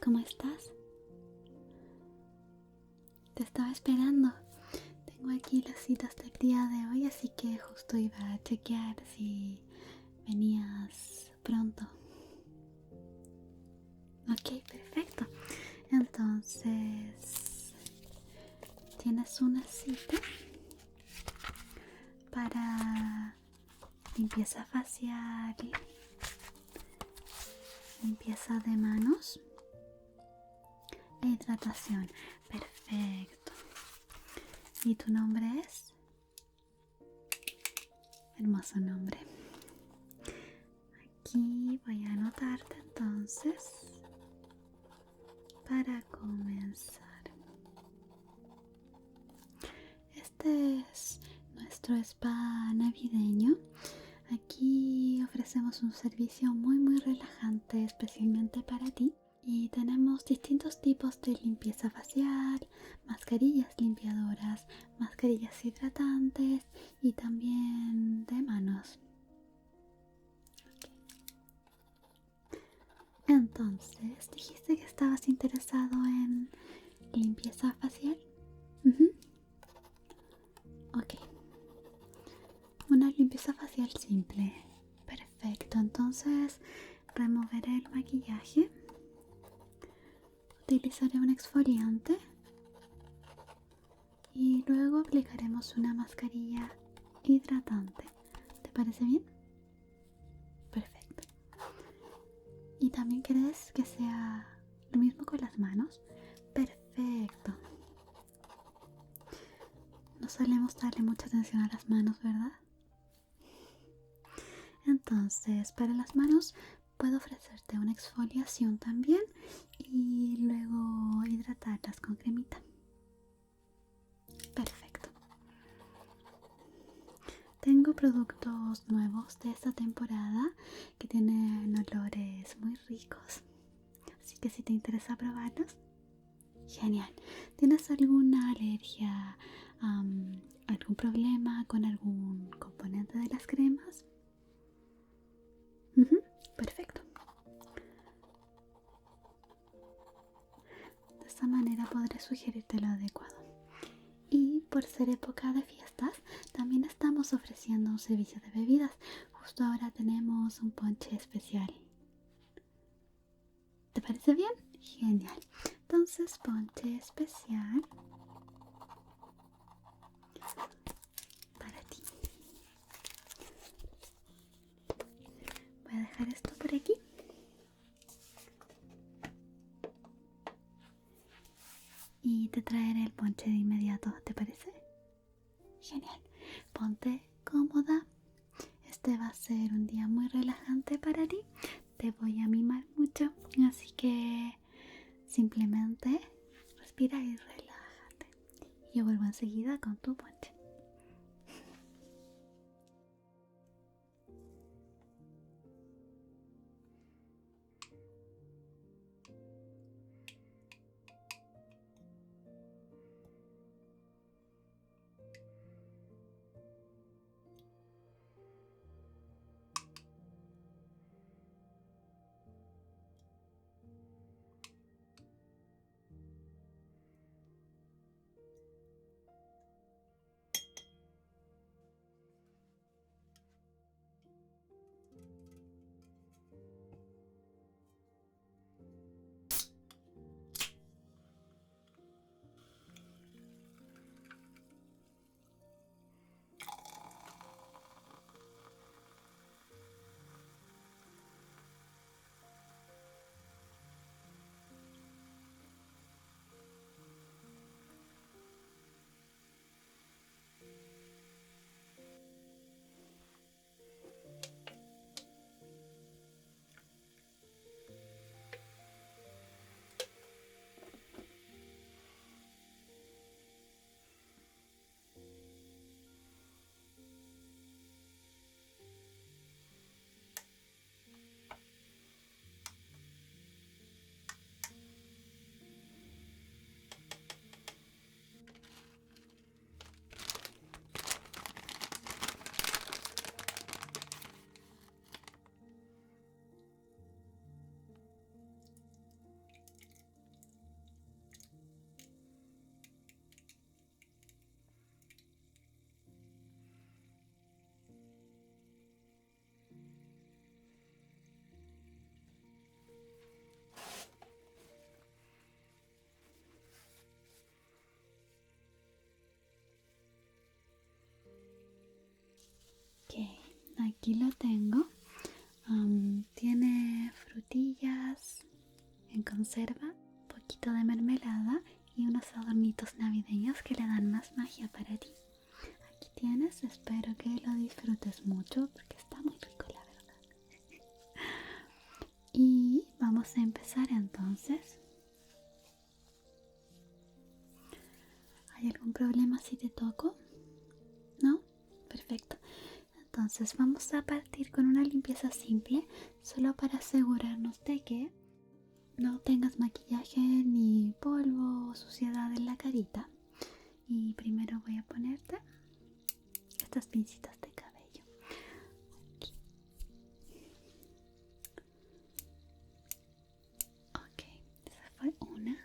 ¿cómo estás? Te estaba esperando. Tengo aquí las citas del día de hoy, así que justo iba a chequear si venías pronto. Ok, perfecto. Entonces, tienes una cita para limpieza facial, limpieza de manos e hidratación. Perfecto. ¿Y tu nombre es? Hermoso nombre. Aquí voy a anotarte entonces para comenzar. Este es nuestro spa navideño. Aquí ofrecemos un servicio muy relajante especialmente para ti. Y tenemos distintos tipos de limpieza facial, mascarillas limpiadoras, mascarillas hidratantes y también de manos. Entonces, dijiste que estabas interesado en limpieza facial. Ok. Una limpieza facial simple. Perfecto. Entonces, removeré el maquillaje. Utilizaré un exfoliante. Y luego aplicaremos una mascarilla hidratante. ¿Te parece bien? Perfecto. ¿Y también quieres que sea lo mismo con las manos? Perfecto. No solemos darle mucha atención a las manos, ¿verdad? Entonces, para las manos puedo ofrecerte una exfoliación también y luego hidratarlas con cremita. Perfecto. Tengo productos nuevos de esta temporada que tienen olores muy ricos. Así que si te interesa probarlos, genial. ¿Tienes alguna alergia, algún problema con algún componente de las cremas? Perfecto. De esta manera podré sugerirte lo adecuado. Y por ser época de fiestas, también estamos ofreciendo un servicio de bebidas. Justo ahora tenemos un ponche especial. ¿Te parece bien? Genial. Entonces, ponche especial para ti. Voy a dejar esto por aquí. Y te traeré el ponche de inmediato, ¿te parece? Genial. Ponte cómoda. Este va a ser un día muy relajante para ti. Te voy a mimar mucho, así que simplemente respira y relájate. Yo vuelvo enseguida con tu ponche. aquí lo tengo. Tiene frutillas en conserva, poquito de mermelada y unos adornitos navideños que le dan más magia para ti. Aquí tienes, espero que lo disfrutes mucho porque está muy rico, la verdad. Y vamos a empezar entonces. ¿Hay algún problema si te toco? ¿No? Perfecto. Entonces vamos a partir con una limpieza simple, solo para asegurarnos de que no tengas maquillaje ni polvo o suciedad en la carita. Y primero voy a ponerte estas pincitas de cabello. Aquí. Ok, esa fue una.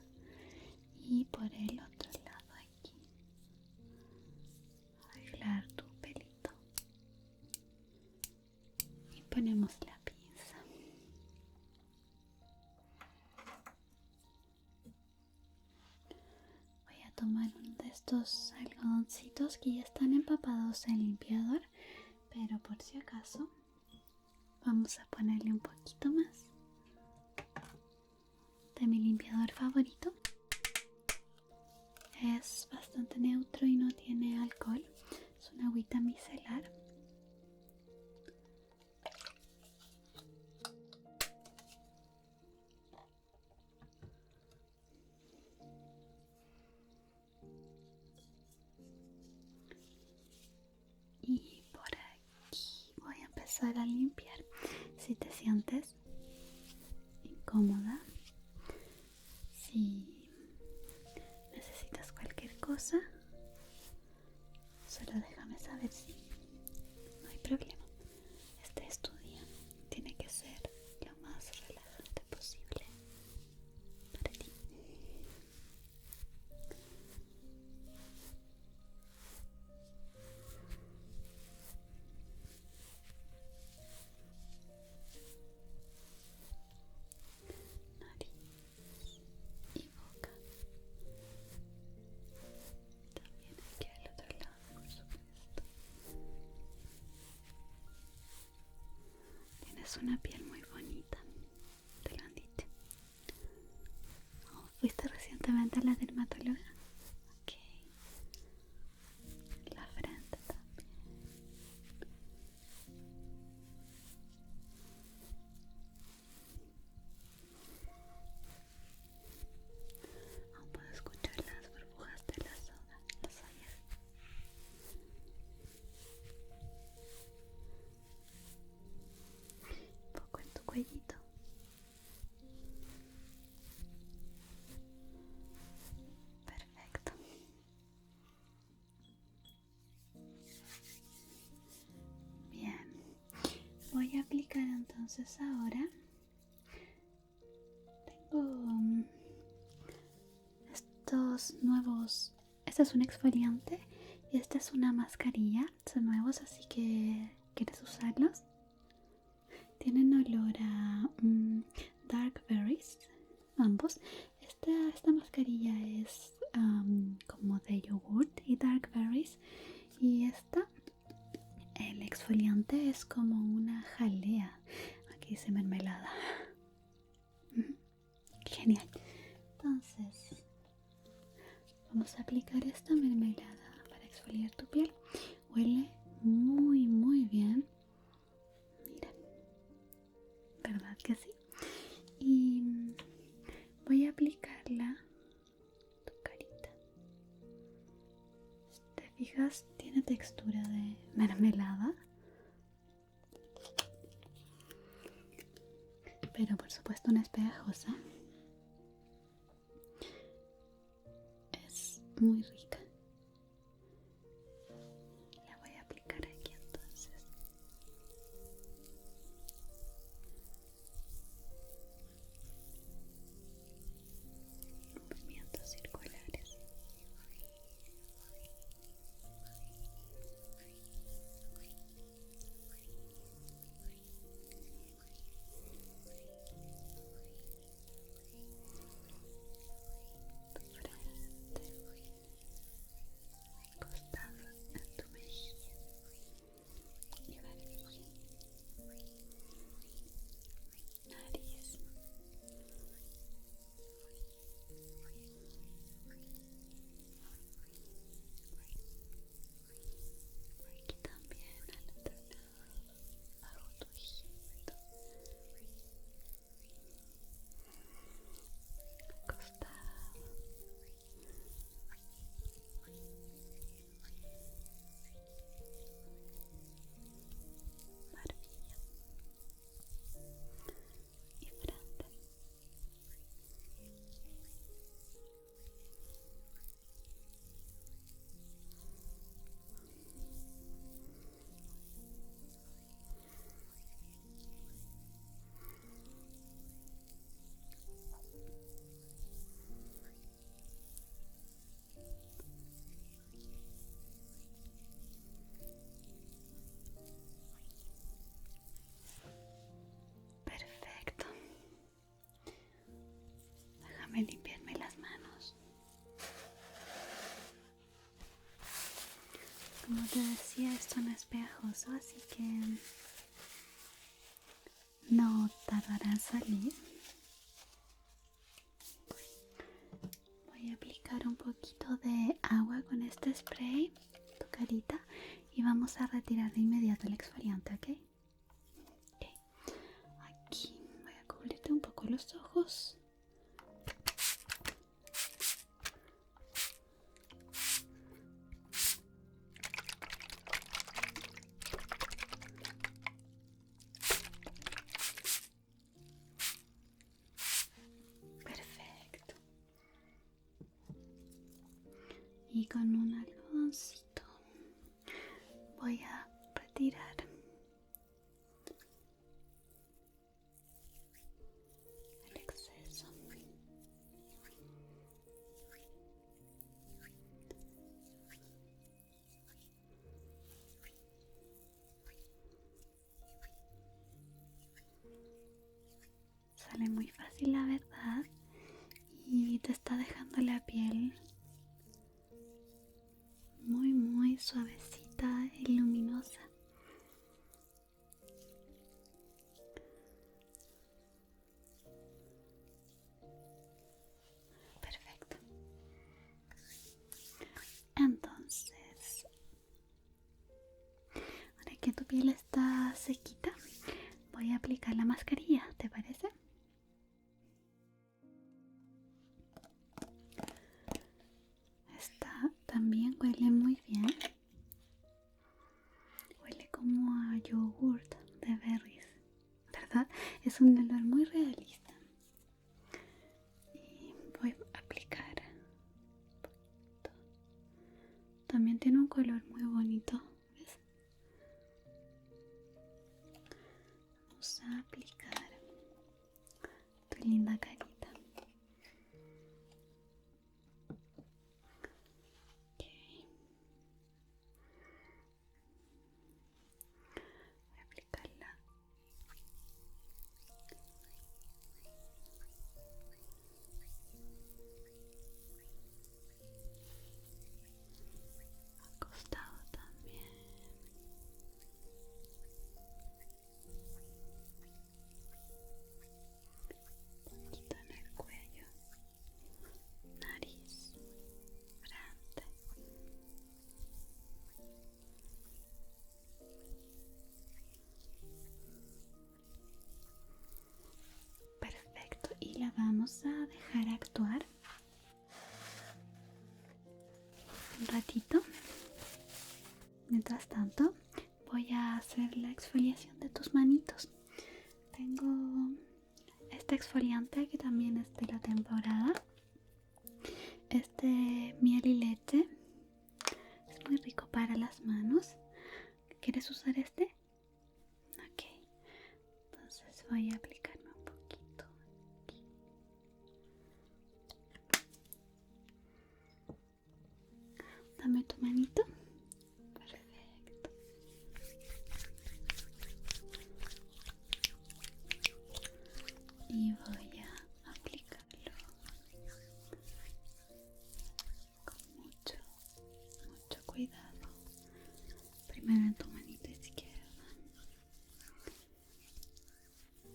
Y por el otro lado aquí. Arreglar tu pelito. Y ponemos la pinza. Voy a tomar uno de estos algodoncitos que ya están empapados en limpiador, pero por si acaso vamos a ponerle un poquito más de mi limpiador favorito. Es bastante neutro y no tiene alcohol, es una agüita micelar. Y por aquí voy a empezar a limpiar. Si te sientes incómoda, si necesitas cualquier cosa, solo déjame saber si no hay problema. Este es tu día, tiene que ser lo más relajante posible para ti. Nariz y boca. También aquí al otro lado, por supuesto. Tienes una piel muy bonita, te lo han dicho. ¿Fuiste recientemente a la dermatóloga? Ok. La frente también. Aún puedo escuchar las burbujas de la soda, ¿lo sabías? Un poco en tu cuellito. Perfecto. Bien. Voy a aplicar entonces ahora. Tengo estos nuevos. Este es un exfoliante y esta es una mascarilla. Son nuevos, así que ¿quieres usarlos? Tienen olor a dark berries, ambos. Esta mascarilla es como de yogurt y dark berries. Y el exfoliante es como una jalea. Aquí dice mermelada. Genial. Entonces, vamos a aplicar esta mermelada para exfoliar tu piel. Huele muy, muy bien. Mira, ¿verdad que sí? Y voy a aplicarla a tu carita. ¿Te fijas? Tiene textura de mermelada, pero por supuesto no es pegajosa. Es muy rica. La voy a aplicar aquí entonces. Movimientos circulares. Tu frente. Déjame limpiarme las manos. Como te decía, esto no es pegajoso, así que no tardará en salir. Voy a aplicar un poquito de agua con este spray en tu carita y vamos a retirar de inmediato el exfoliante, ¿ok? Aquí voy a cubrirte un poco los ojos. Perfecto. Y con un algodoncito voy a retirar el exceso. Sale muy fácil, la verdad, y te está dejando la piel muy suavecita y luminosa. Perfecto. Entonces, ahora que tu piel está sequita, voy a aplicar la mascarilla, ¿te parece? Esta también huele muy bien. Huele como a yogurt de berries, ¿verdad? Es un olor muy realista. Y voy a aplicar un poquito. También tiene un color muy bonito, ¿ves? Vamos a aplicar tu linda carita. Okay. Voy a aplicarla acostado también. Un poquito en el cuello, nariz, frente. Perfecto, y la vamos a dejar actuar un ratito. Mientras tanto, voy a hacer la exfoliación de tus manitos. Tengo este exfoliante que también es de la temporada. Este miel y leche. Es muy rico para las manos. ¿Quieres usar este? Ok. Entonces voy a aplicarme un poquito aquí. Dame tu manito. Perfecto. Y voy a aplicarlo con mucho cuidado. Primero en tu manita izquierda.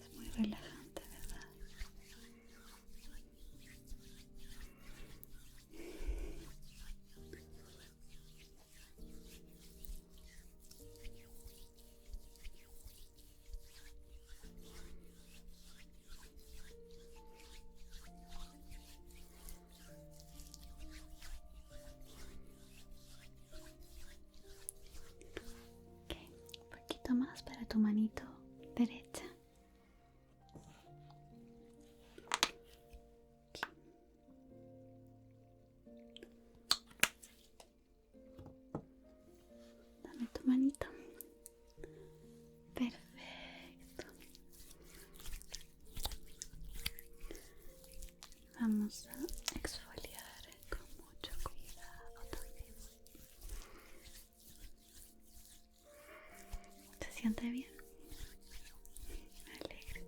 Es muy relajante, ¿verdad? Ok, un poquito más para tu manito derecha. Dame tu manito. Perfecto. Vamos a exfoliar con mucho cuidado también. ¿Te sientes bien? Me alegra.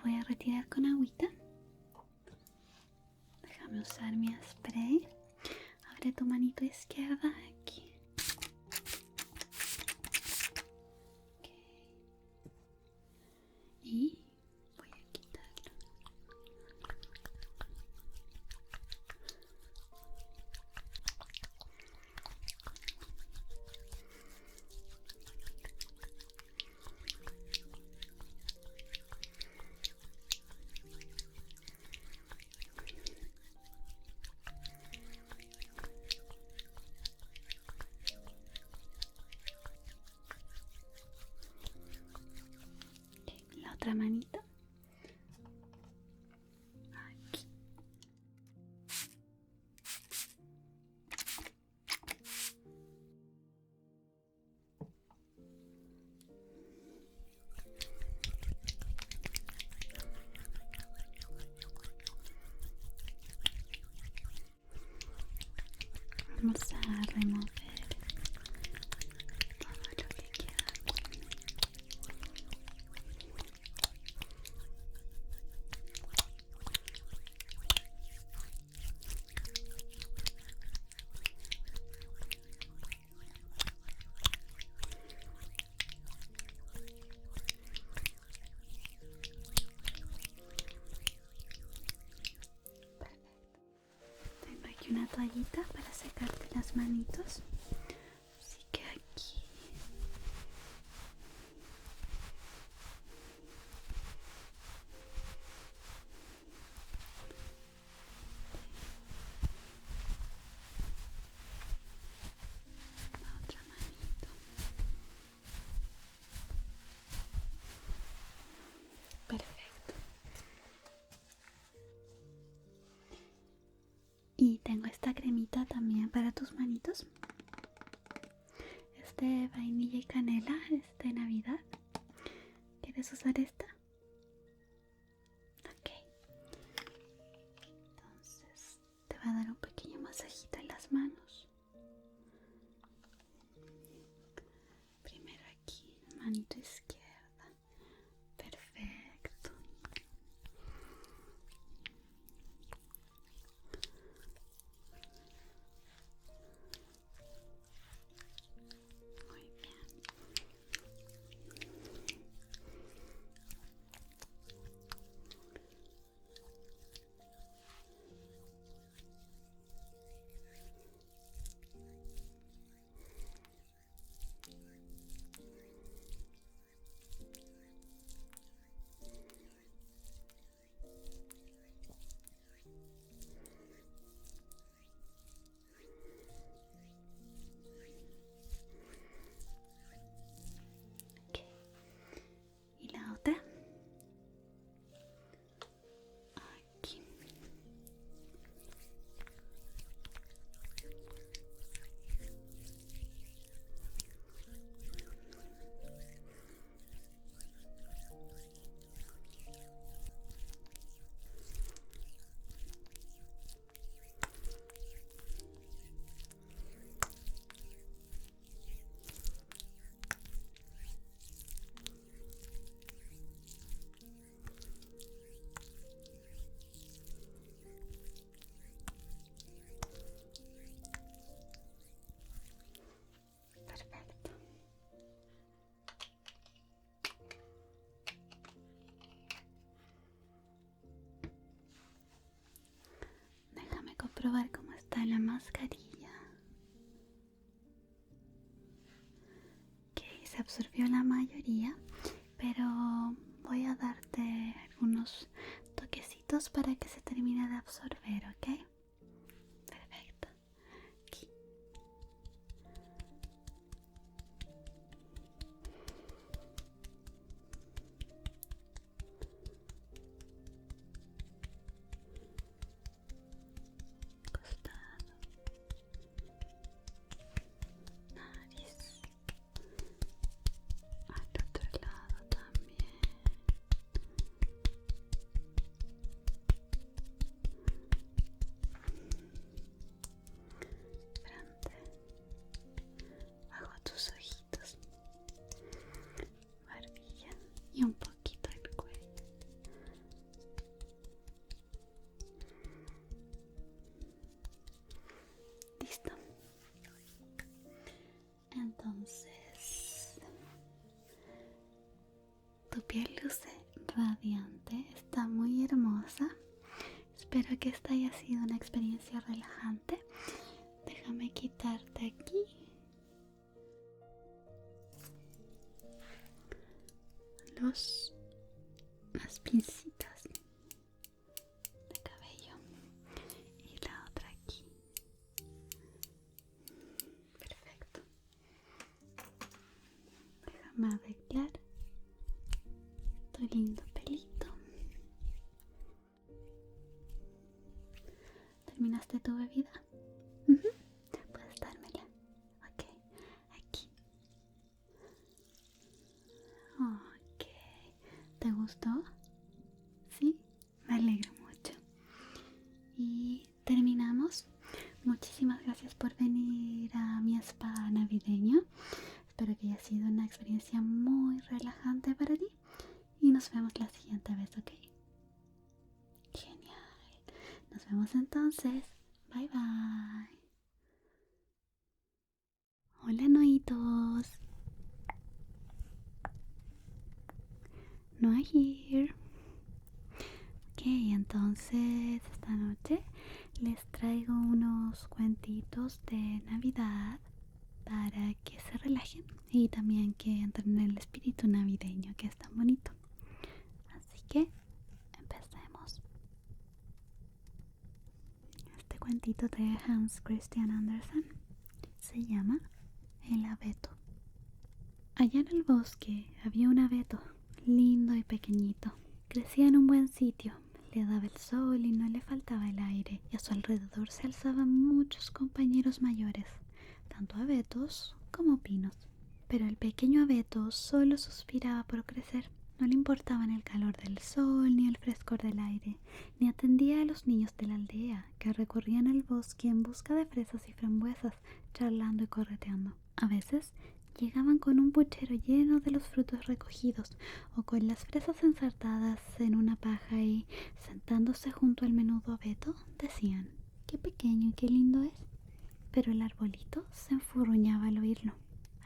voy a retirar con agüita. Déjame usar mi spray. Abre tu manito izquierda aquí. Okay. Y voy a quitarlo. La otra manita aquí. Vamos a remover todo lo que queda. Tengo aquí una toallita para secarte las manitos. Así que aquí. La otra manito. Perfecto. Y tengo esta cremita también para tus manitos. Es de vainilla y canela, es de Navidad. ¿Quieres usar esta? Ok. Entonces te va a dar un pequeño masajito en las manos. Primero aquí, manito izquierda. Perfecto. Muy bien. Okay. Y la otra aquí. Perfecto. Déjame comprobar cómo está la mascarilla. Ok, se absorbió la mayoría, pero voy a darte algunos toquecitos para que se termine de absorber, ¿ok? Perfecto. Aquí. Costado. Nariz. Al otro lado también. piel luce radiante, está muy hermosa. Espero que esta haya sido una experiencia relajante. Déjame quitarte aquí las pincitas de cabello y la otra aquí. Perfecto. Déjame arreglar tu lindo pelito. ¿Terminaste tu bebida? Puedes dármela. Ok, aquí. Ok. ¿Te gustó? ¿Sí? Me alegro mucho. Y terminamos. Muchísimas gracias por venir a mi spa navideño. Espero que haya sido una experiencia muy relajante para ti. Y nos vemos la siguiente vez, ¿ok? Genial. Nos vemos entonces. Bye bye. Hola noitos. Noah here. Ok, entonces esta noche les traigo unos cuentitos de Navidad para que se relajen y también que entren en el espíritu navideño, que es tan bonito. Así que empecemos. Este cuentito de Hans Christian Andersen se llama El abeto. Allá en el bosque había un abeto, lindo y pequeñito. Crecía en un buen sitio, le daba el sol y no le faltaba el aire, y a su alrededor se alzaban muchos compañeros mayores, tanto abetos como pinos. Pero el pequeño abeto solo suspiraba por crecer. No le importaban el calor del sol ni el frescor del aire, ni atendía a los niños de la aldea que recorrían el bosque en busca de fresas y frambuesas, charlando y correteando. A veces llegaban con un puchero lleno de los frutos recogidos o con las fresas ensartadas en una paja y, sentándose junto al menudo abeto, decían: «Qué pequeño y qué lindo es». Pero el arbolito se enfurruñaba al oírlo.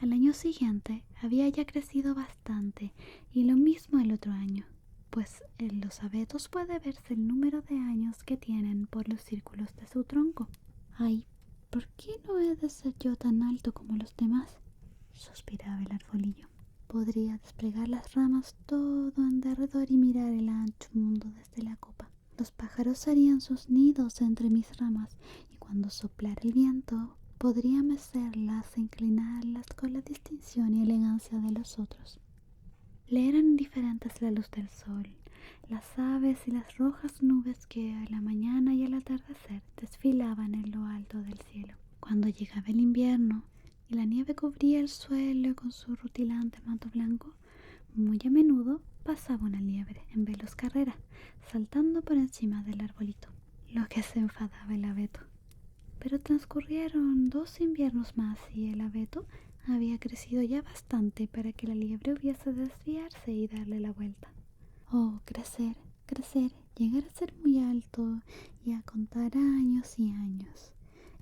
Al año siguiente había ya crecido bastante, y lo mismo el otro año, pues en los abetos puede verse el número de años que tienen por los círculos de su tronco. «Ay, ¿por qué no he de ser yo tan alto como los demás?», suspiraba el arbolillo. «Podría desplegar las ramas todo en derredor y mirar el ancho mundo desde la copa. Los pájaros harían sus nidos entre mis ramas, y cuando soplara el viento podría mecerlas e inclinarlas con la distinción y elegancia de los otros». Le eran indiferentes la luz del sol, las aves y las rojas nubes que a la mañana y al atardecer desfilaban en lo alto del cielo. Cuando llegaba el invierno y la nieve cubría el suelo con su rutilante manto blanco, muy a menudo pasaba una liebre en veloz carrera, saltando por encima del arbolito, lo que se enfadaba el abeto. Pero transcurrieron 2 inviernos más y el abeto había crecido ya bastante para que la liebre hubiese de desviarse y darle la vuelta. Oh, crecer, crecer, llegar a ser muy alto y a contar años y años.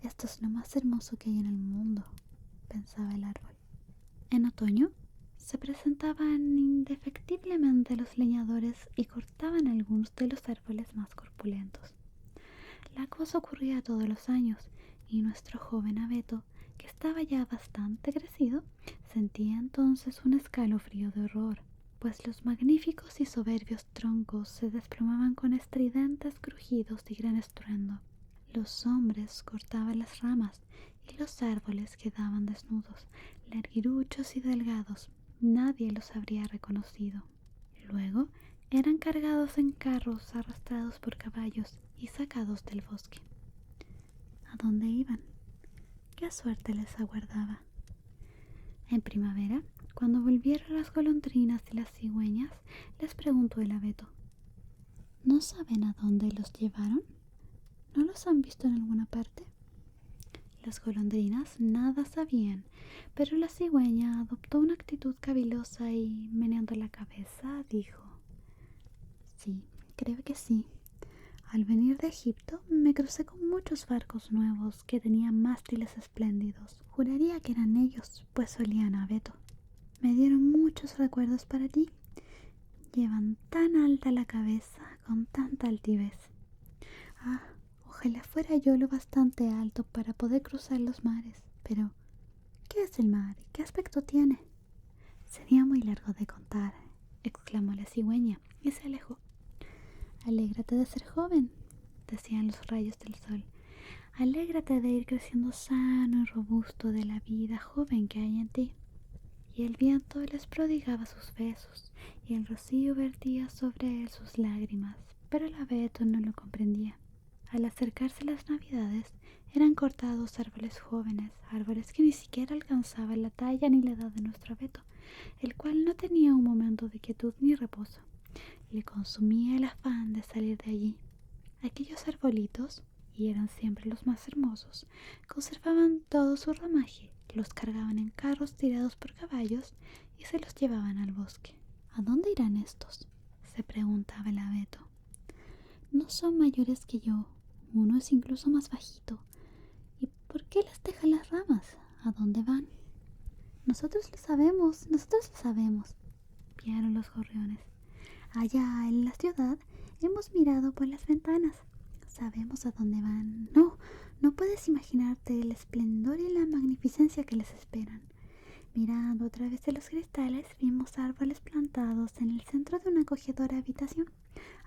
Esto es lo más hermoso que hay en el mundo, pensaba el árbol. En otoño se presentaban indefectiblemente los leñadores y cortaban algunos de los árboles más corpulentos. La cosa ocurría todos los años, y nuestro joven abeto, que estaba ya bastante crecido, sentía entonces un escalofrío de horror, pues los magníficos y soberbios troncos se desplomaban con estridentes crujidos y gran estruendo. Los hombres cortaban las ramas y los árboles quedaban desnudos, larguiruchos y delgados. Nadie los habría reconocido. Luego eran cargados en carros arrastrados por caballos y sacados del bosque. ¿A dónde iban? ¿Qué suerte les aguardaba? En primavera, cuando volvieron las golondrinas y las cigüeñas, les preguntó el abeto: «¿No saben a dónde los llevaron? ¿No los han visto en alguna parte?». Las golondrinas nada sabían, pero la cigüeña adoptó una actitud cavilosa y, meneando la cabeza, dijo: «Sí, creo que sí. Al venir de Egipto me crucé con muchos barcos nuevos que tenían mástiles espléndidos. Juraría que eran ellos, pues olían a abeto. Me dieron muchos recuerdos para ti. llevan tan alta la cabeza con tanta altivez. Ah, ojalá fuera yo lo bastante alto para poder cruzar los mares. Pero, ¿qué es el mar y qué aspecto tiene? Sería muy largo de contar, exclamó la cigüeña y se alejó. Alégrate de ser joven, decían los rayos del sol. Alégrate de ir creciendo sano y robusto de la vida joven que hay en ti. Y el viento les prodigaba sus besos, y el rocío vertía sobre él sus lágrimas, pero el abeto no lo comprendía. Al acercarse las navidades, eran cortados árboles jóvenes, árboles que ni siquiera alcanzaban la talla ni la edad de nuestro abeto, el cual no tenía un momento de quietud ni reposo. Le consumía el afán de salir de allí. Aquellos arbolitos, y eran siempre los más hermosos, conservaban todo su ramaje, los cargaban en carros tirados por caballos y se los llevaban al bosque. ¿A dónde irán estos?, se preguntaba el abeto. No son mayores que yo, uno es incluso más bajito. ¿Y por qué les dejan las ramas? ¿A dónde van? Nosotros lo sabemos, piaron los gorriones. Allá en la ciudad hemos mirado por las ventanas. Sabemos a dónde van. No, no puedes imaginarte el esplendor y la magnificencia que les esperan. Mirando a través de los cristales vimos árboles plantados en el centro de una acogedora habitación,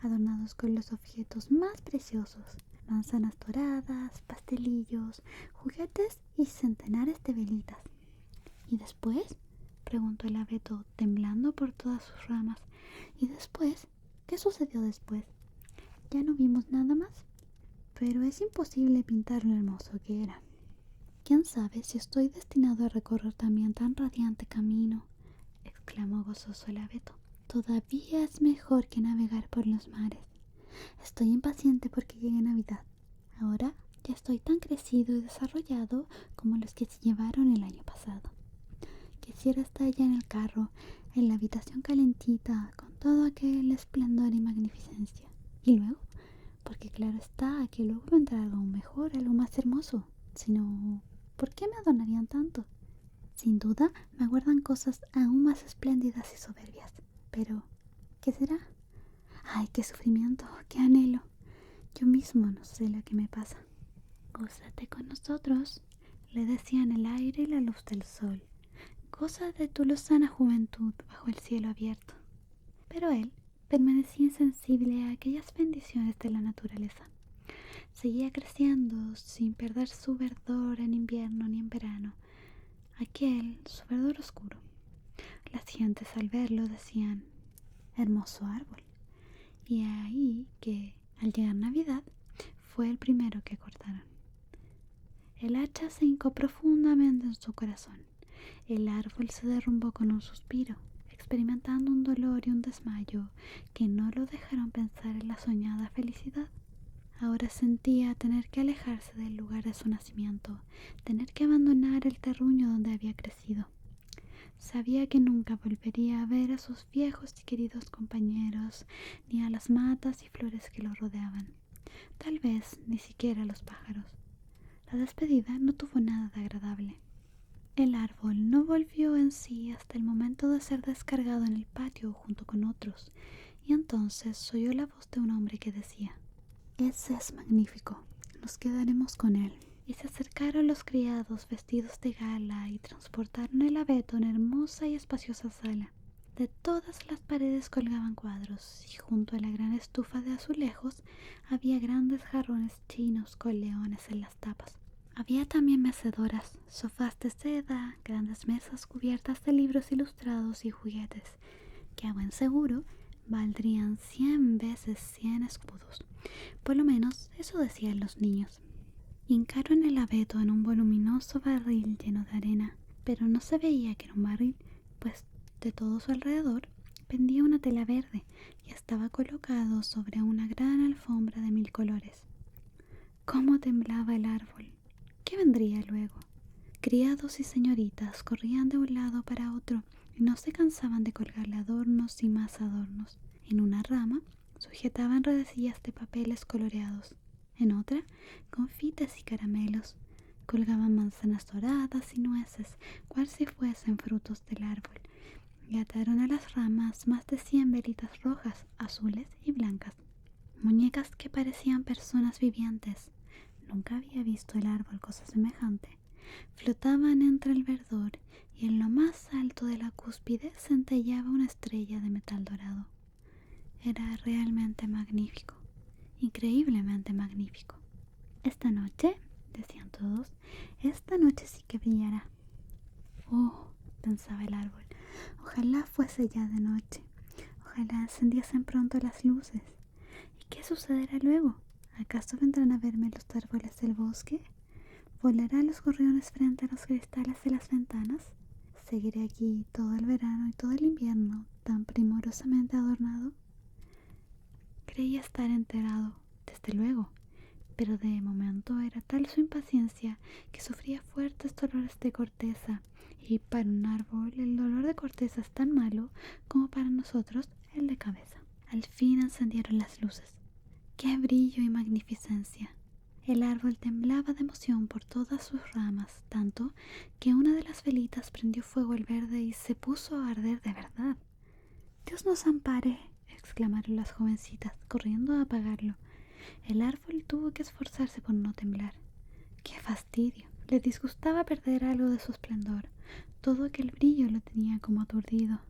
adornados con los objetos más preciosos: manzanas doradas, pastelillos, juguetes y centenares de velitas. ¿Y después?, preguntó el abeto, temblando por todas sus ramas. ¿Y después? ¿Qué sucedió después? Ya no vimos nada más, pero es imposible pintar lo hermoso que era. ¿Quién sabe si estoy destinado a recorrer también tan radiante camino?, exclamó gozoso el abeto. Todavía es mejor que navegar por los mares. Estoy impaciente porque llegue Navidad. Ahora ya estoy tan crecido y desarrollado como los que se llevaron el año pasado. Quisiera estar ya en el carro, en la habitación calentita, con todo aquel esplendor y magnificencia. Y luego, porque claro está que luego vendrá algo mejor, algo más hermoso. Si no, ¿por qué me adornarían tanto? Sin duda me aguardan cosas aún más espléndidas y soberbias. Pero, ¿qué será? ¡Ay, qué sufrimiento! ¡Qué anhelo! Yo mismo no sé lo que me pasa. Gózate con nosotros, le decían el aire y la luz del sol. Goza de tu lozana juventud bajo el cielo abierto. Pero él permanecía insensible a aquellas bendiciones de la naturaleza. Seguía creciendo sin perder su verdor en invierno ni en verano, aquel su verdor oscuro. Las gentes al verlo decían: hermoso árbol. Y ahí que, al llegar Navidad, fue el primero que cortaron. El hacha se hincó profundamente en su corazón. El árbol se derrumbó con un suspiro, experimentando un dolor y un desmayo que no lo dejaron pensar en la soñada felicidad. Ahora sentía tener que alejarse del lugar de su nacimiento, tener que abandonar el terruño donde había crecido. Sabía que nunca volvería a ver a sus viejos y queridos compañeros, ni a las matas y flores que lo rodeaban. Tal vez ni siquiera a los pájaros. La despedida no tuvo nada de agradable. El árbol no volvió en sí hasta el momento de ser descargado en el patio junto con otros, y entonces oyó la voz de un hombre que decía: ese es magnífico, nos quedaremos con él. Y se acercaron los criados vestidos de gala y transportaron el abeto en hermosa y espaciosa sala. De todas las paredes colgaban cuadros, y junto a la gran estufa de azulejos había grandes jarrones chinos con leones en las tapas. Había también mecedoras, sofás de seda, grandes mesas cubiertas de libros ilustrados y juguetes, que a buen seguro valdrían 100 veces 100 escudos. Por lo menos eso decían los niños. Hincaron el abeto en un voluminoso barril lleno de arena, pero no se veía que era un barril, pues de todo su alrededor pendía una tela verde y estaba colocado sobre una gran alfombra de 1000 colores. ¿Cómo temblaba el árbol? ¿Qué vendría luego? Criados y señoritas corrían de un lado para otro y no se cansaban de colgarle adornos y más adornos. En una rama sujetaban redecillas de papeles coloreados, en otra confites y caramelos. Colgaban manzanas doradas y nueces, cual si fuesen frutos del árbol. y ataron a las ramas más de 100 velitas rojas, azules y blancas, muñecas que parecían personas vivientes. Nunca había visto el árbol cosa semejante. Flotaban entre el verdor y en lo más alto de la cúspide centelleaba una estrella de metal dorado. Era realmente magnífico, increíblemente magnífico. Esta noche, decían todos, esta noche sí que brillará. Oh, pensaba el árbol, ojalá fuese ya de noche, ojalá encendiesen pronto las luces. ¿Y qué sucederá luego? ¿Acaso vendrán a verme los árboles del bosque? ¿Volarán los gorriones frente a los cristales de las ventanas? ¿Seguiré aquí todo el verano y todo el invierno tan primorosamente adornado? Creía estar enterado, desde luego, pero de momento era tal su impaciencia que sufría fuertes dolores de corteza, y para un árbol el dolor de corteza es tan malo como para nosotros el de cabeza. Al fin encendieron las luces. ¡Qué brillo y magnificencia! El árbol temblaba de emoción por todas sus ramas, tanto que una de las velitas prendió fuego al verde y se puso a arder de verdad. «¡Dios nos ampare!», exclamaron las jovencitas, corriendo a apagarlo. El árbol tuvo que esforzarse por no temblar. ¡Qué fastidio! Le disgustaba perder algo de su esplendor. Todo aquel brillo lo tenía como aturdido.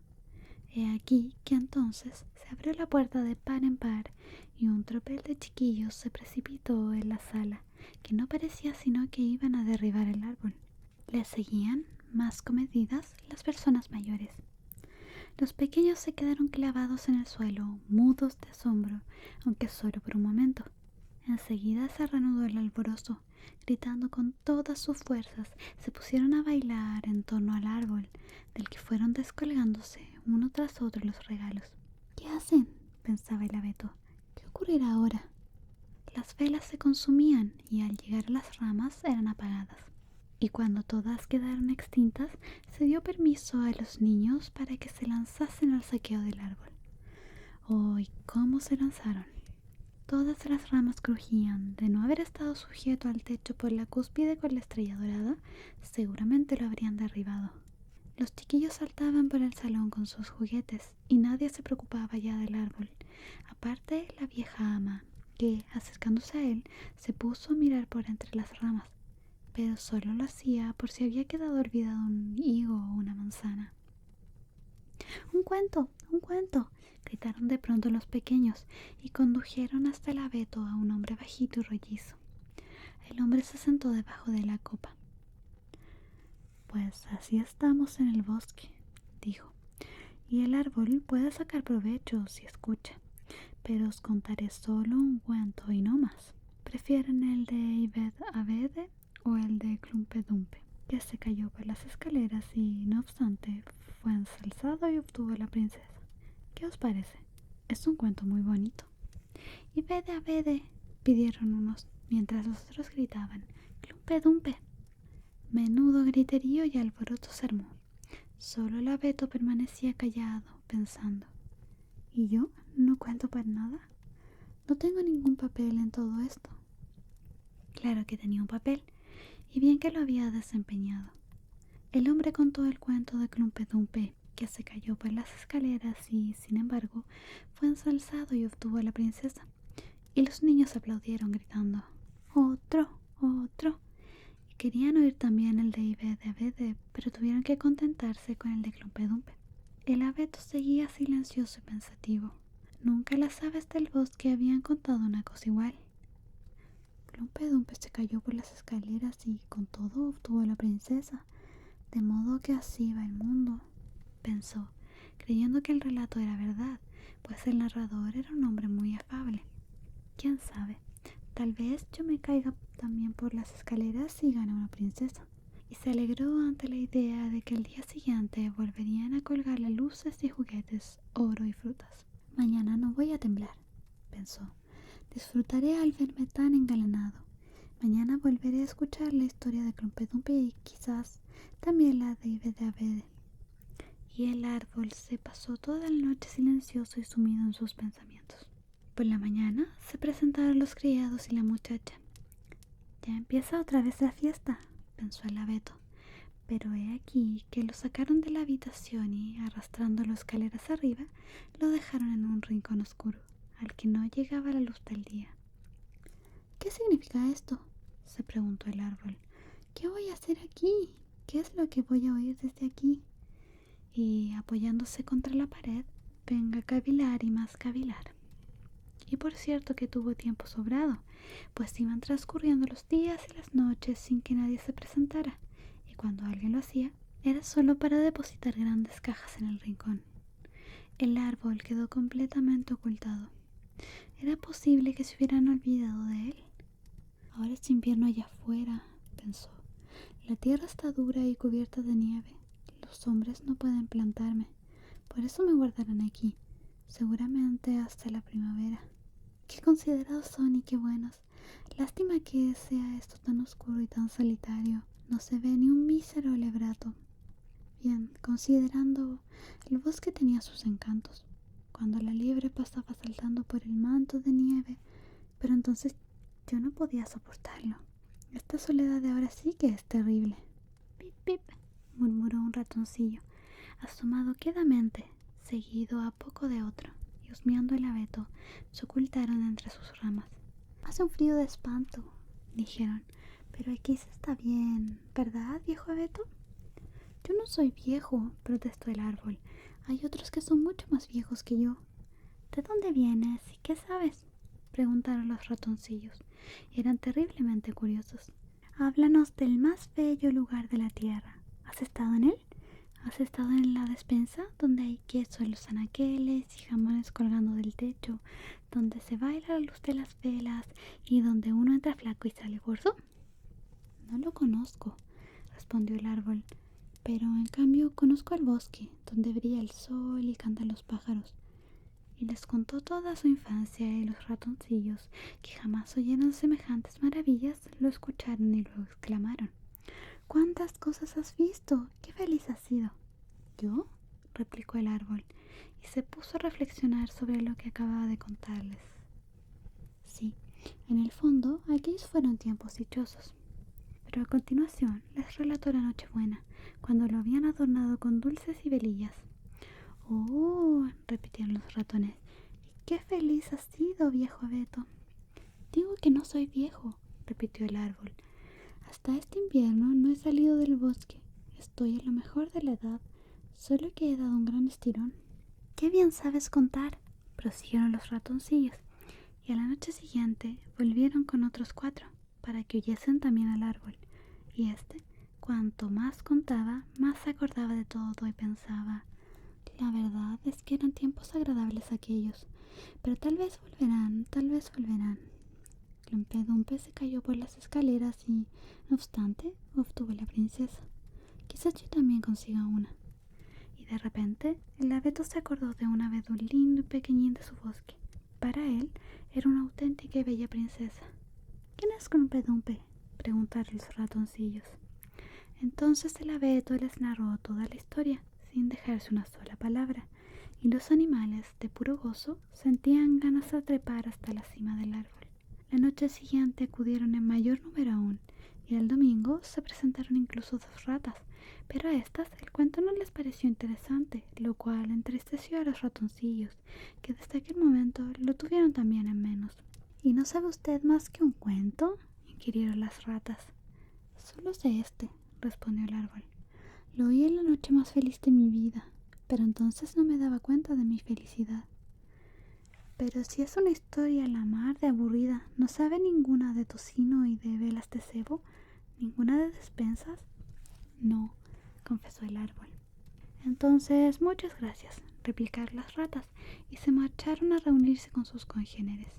He aquí que entonces se abrió la puerta de par en par y un tropel de chiquillos se precipitó en la sala, que no parecía sino que iban a derribar el árbol. Le seguían, más comedidas, las personas mayores. Los pequeños se quedaron clavados en el suelo, mudos de asombro, aunque solo por un momento. Enseguida se reanudó el alborozo. Gritando con todas sus fuerzas, se pusieron a bailar en torno al árbol, del que fueron descolgándose uno tras otro los regalos. «¿Qué hacen?», pensaba el abeto. «¿Qué ocurrirá ahora?». Las velas se consumían y al llegar a las ramas eran apagadas. Y cuando todas quedaron extintas, se dio permiso a los niños para que se lanzasen al saqueo del árbol. ¡Oh, y cómo se lanzaron! Todas las ramas crujían. De no haber estado sujeto al techo por la cúspide con la estrella dorada, seguramente lo habrían derribado. Los chiquillos saltaban por el salón con sus juguetes y nadie se preocupaba ya del árbol, aparte la vieja ama, que, acercándose a él, se puso a mirar por entre las ramas, pero solo lo hacía por si había quedado olvidado un higo o una manzana. «¡Un cuento! ¡Un cuento!», gritaron de pronto los pequeños y condujeron hasta el abeto a un hombre bajito y rollizo. El hombre se sentó debajo de la copa. «Pues así estamos en el bosque», dijo, «y el árbol puede sacar provecho si escucha, pero os contaré solo un cuento y no más. ¿Prefieren el de Ibed Abede o el de Clumpe Dumpe, que se cayó por las escaleras y, no obstante, fue ensalzado y obtuvo la princesa? ¿Qué os parece? Es un cuento muy bonito». «Ibede Abede», pidieron unos, mientras los otros gritaban «Clumpe Dumpe». Menudo griterío y alboroto se armó. Solo el abeto permanecía callado, pensando. «¿Y yo no cuento para nada? No tengo ningún papel en todo esto». Claro que tenía un papel, y bien que lo había desempeñado. El hombre contó el cuento de Clumpe Dumpe, que se cayó por las escaleras y, sin embargo, fue ensalzado y obtuvo a la princesa. Y los niños aplaudieron gritando «¡Otro! ¡Otro!». Y querían oír también el de Ibede Abede, pero tuvieron que contentarse con el de Clumpe Dumpe. El abeto seguía silencioso y pensativo. Nunca las aves del bosque habían contado una cosa igual. Clumpe Dumpe se cayó por las escaleras y, con todo, obtuvo a la princesa. De modo que así va el mundo, pensó, creyendo que el relato era verdad, pues el narrador era un hombre muy afable. ¿Quién sabe? Tal vez yo me caiga también por las escaleras y gane una princesa. Y se alegró ante la idea de que el día siguiente volverían a colgarle luces y juguetes, oro y frutas. «Mañana no voy a temblar», pensó. «Disfrutaré al verme tan engalanado. Mañana volveré a escuchar la historia de Clumpe Dumpe y quizás también la de Ibede Abede». Y el árbol se pasó toda la noche silencioso y sumido en sus pensamientos. Por la mañana se presentaron los criados y la muchacha. «Ya empieza otra vez la fiesta», pensó el abeto. Pero he aquí que lo sacaron de la habitación y, arrastrándolo escaleras arriba, lo dejaron en un rincón oscuro, al que no llegaba la luz del día. ¿Qué significa esto?, se preguntó el árbol. ¿Qué voy a hacer aquí? ¿Qué es lo que voy a oír desde aquí? Y, apoyándose contra la pared, venga a cavilar y más cavilar. Y por cierto que tuvo tiempo sobrado, pues iban transcurriendo los días y las noches sin que nadie se presentara, y cuando alguien lo hacía, era solo para depositar grandes cajas en el rincón. El árbol quedó completamente ocultado. ¿Era posible que se hubieran olvidado de él? Ahora es invierno allá afuera, pensó. La tierra está dura y cubierta de nieve. Los hombres no pueden plantarme. Por eso me guardarán aquí, seguramente hasta la primavera. Qué considerados son y qué buenos. Lástima que sea esto tan oscuro y tan solitario. No se ve ni un mísero lebrato. Bien, considerando, el bosque tenía sus encantos. Cuando la liebre pasaba saltando por el manto de nieve, pero entonces yo no podía soportarlo. Esta soledad de ahora sí que es terrible. Pip, pip, murmuró un ratoncillo, asomado quedamente, seguido a poco de otro, y husmeando el abeto, se ocultaron entre sus ramas. Hace un frío de espanto, dijeron, pero aquí se está bien, ¿verdad, viejo abeto? Yo no soy viejo, protestó el árbol. Hay otros que son mucho más viejos que yo. ¿De dónde vienes y qué sabes?, preguntaron los ratoncillos. Eran terriblemente curiosos. Háblanos del más bello lugar de la tierra. ¿Has estado en él? ¿Has estado en la despensa, donde hay queso en los anaqueles y jamones colgando del techo, donde se baila la luz de las velas y donde uno entra flaco y sale gordo? No lo conozco, respondió el árbol, pero en cambio conozco el bosque, donde brilla el sol y cantan los pájaros. Y les contó toda su infancia, y los ratoncillos, que jamás oyeron semejantes maravillas, lo escucharon y lo exclamaron. ¿Cuántas cosas has visto? ¡Qué feliz has sido! ¿Yo?, replicó el árbol, y se puso a reflexionar sobre lo que acababa de contarles. Sí, en el fondo, aquellos fueron tiempos dichosos. Pero a continuación les relató la Nochebuena, cuando lo habían adornado con dulces y velillas. «Oh», repitieron los ratones, «y qué feliz has sido, viejo abeto». «Digo que no soy viejo», repitió el árbol. «Hasta este invierno no he salido del bosque. Estoy en lo mejor de la edad, solo que he dado un gran estirón». «Qué bien sabes contar», prosiguieron los ratoncillos, y a la noche siguiente volvieron con otros 4, para que oyesen también al árbol. Y cuanto más contaba, más se acordaba de todo y pensaba: la verdad es que eran tiempos agradables aquellos, pero tal vez volverán, tal vez volverán. Klumpedumpe se cayó por las escaleras y, no obstante, obtuvo la princesa. Quizás yo también consiga una. Y de repente, el abeto se acordó de un abedul lindo y pequeñín de su bosque. Para él, era una auténtica y bella princesa. ¿Quién es Klumpedumpe?, preguntaron los ratoncillos. Entonces el abeto les narró toda la historia, sin dejarse una sola palabra, y los animales, de puro gozo, sentían ganas de trepar hasta la cima del árbol. La noche siguiente acudieron en mayor número aún, y el domingo se presentaron incluso 2 ratas, pero a estas el cuento no les pareció interesante, lo cual entristeció a los ratoncillos, que desde aquel momento lo tuvieron también en menos. ¿Y no sabe usted más que un cuento?, inquirieron las ratas. Solo sé este, respondió el árbol. Lo oí en la noche más feliz de mi vida, pero entonces no me daba cuenta de mi felicidad. Pero si es una historia a la mar de aburrida, ¿no sabe ninguna de tocino y de velas de cebo? ¿Ninguna de despensas? No, confesó el árbol. Entonces, muchas gracias, replicaron las ratas, y se marcharon a reunirse con sus congéneres.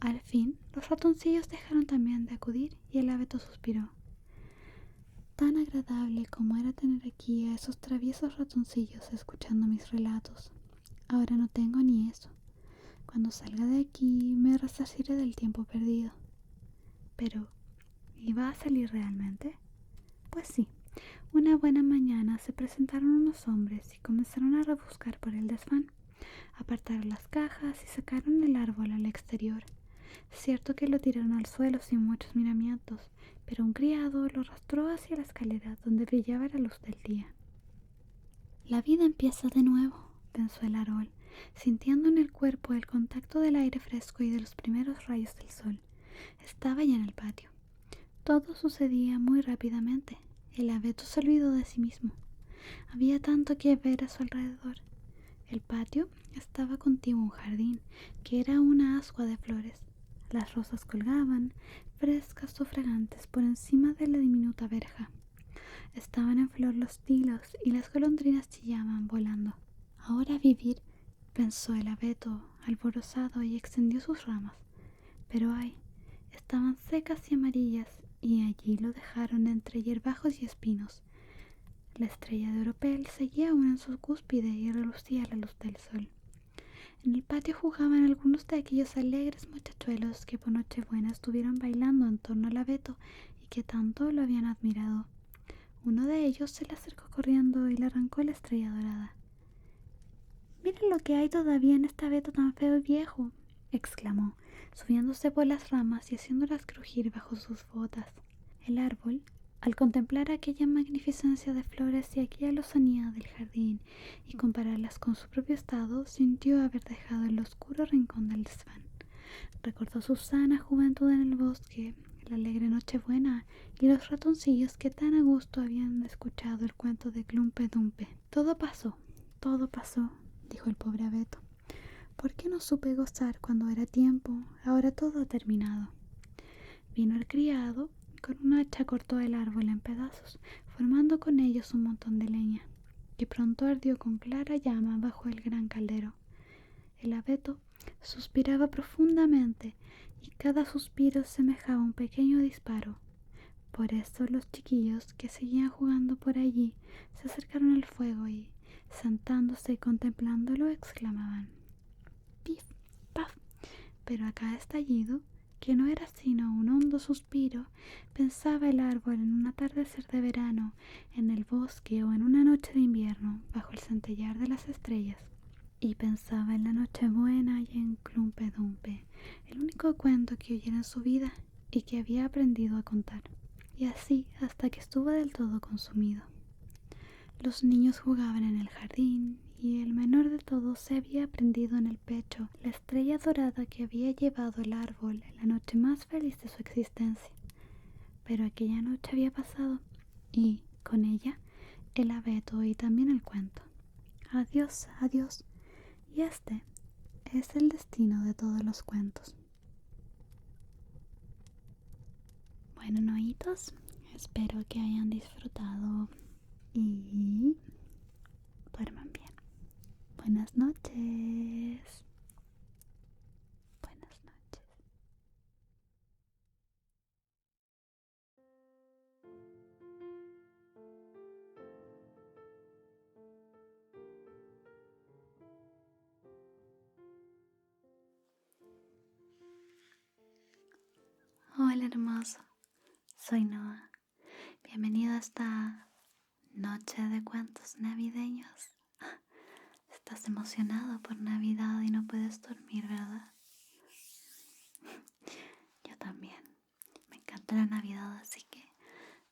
Al fin, los ratoncillos dejaron también de acudir, y el abeto suspiró. Tan agradable como era tener aquí a esos traviesos ratoncillos escuchando mis relatos. Ahora no tengo ni eso. Cuando salga de aquí me resarciré del tiempo perdido. Pero, ¿iba a salir realmente? Pues sí. Una buena mañana se presentaron unos hombres y comenzaron a rebuscar por el desván. Apartaron las cajas y sacaron el árbol al exterior. Cierto que lo tiraron al suelo sin muchos miramientos, pero un criado lo arrastró hacia la escalera donde brillaba la luz del día. La vida empieza de nuevo, pensó el árbol, sintiendo en el cuerpo el contacto del aire fresco y de los primeros rayos del sol. Estaba ya en el patio. Todo sucedía muy rápidamente. El abeto se olvidó de sí mismo. Había tanto que ver a su alrededor. El patio estaba contiguo a un jardín, que era una ascua de flores. Las rosas colgaban, frescas o fragantes, por encima de la diminuta verja. Estaban en flor los tilos y las golondrinas chillaban volando. Ahora vivir, pensó el abeto, alborozado, y extendió sus ramas. Pero ay, estaban secas y amarillas, y allí lo dejaron entre hierbajos y espinos. La estrella de oropel seguía aún en su cúspide y relucía a la luz del sol. En el patio jugaban algunos de aquellos alegres muchachuelos que por Nochebuena estuvieron bailando en torno al abeto y que tanto lo habían admirado. Uno de ellos se le acercó corriendo y le arrancó la estrella dorada. «Miren lo que hay todavía en este abeto tan feo y viejo», exclamó, subiéndose por las ramas y haciéndolas crujir bajo sus botas. El árbol, al contemplar aquella magnificencia de flores y aquella lozanía del jardín y compararlas con su propio estado, sintió haber dejado el oscuro rincón del desván. Recordó su sana juventud en el bosque, la alegre Nochebuena y los ratoncillos que tan a gusto habían escuchado el cuento de Clumpe Dumpe. Todo pasó, dijo el pobre abeto. ¿Por qué no supe gozar cuando era tiempo? Ahora todo ha terminado. Vino el criado, con una hacha cortó el árbol en pedazos, formando con ellos un montón de leña, que pronto ardió con clara llama bajo el gran caldero. El abeto suspiraba profundamente y cada suspiro semejaba un pequeño disparo. Por esto los chiquillos que seguían jugando por allí se acercaron al fuego y, sentándose y contemplándolo, exclamaban: «Pif, paf». Pero a cada estallido, que no era sino un hondo suspiro, pensaba el árbol en un atardecer de verano, en el bosque o en una noche de invierno, bajo el centellear de las estrellas. Y pensaba en la Nochebuena y en Clumpe Dumpe, el único cuento que oyera en su vida y que había aprendido a contar. Y así hasta que estuvo del todo consumido. Los niños jugaban en el jardín y el menor de todos se había prendido en el pecho la estrella dorada que había llevado el árbol en la noche más feliz de su existencia. Pero aquella noche había pasado y, con ella, el abeto y también el cuento. Adiós, adiós. Y este es el destino de todos los cuentos. Bueno, noitos, espero que hayan disfrutado y duerman bien. Buenas noches. Buenas noches. Hola hermoso, soy Noah. Bienvenido a esta noche de cuentos navideños. Estás emocionado por Navidad y no puedes dormir, ¿verdad? Yo también. Me encanta la Navidad, así que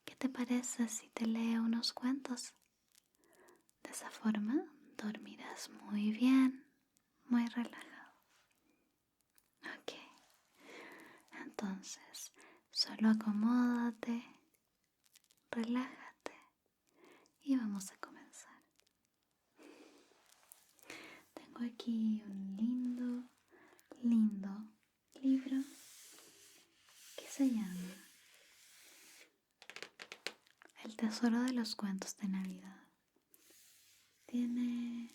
¿qué te parece si te leo unos cuentos? De esa forma dormirás muy bien, muy relajado. Ok, entonces solo acomódate, relájate y vamos a comenzar. Tengo aquí un lindo libro que se llama El tesoro de los cuentos de Navidad. Tiene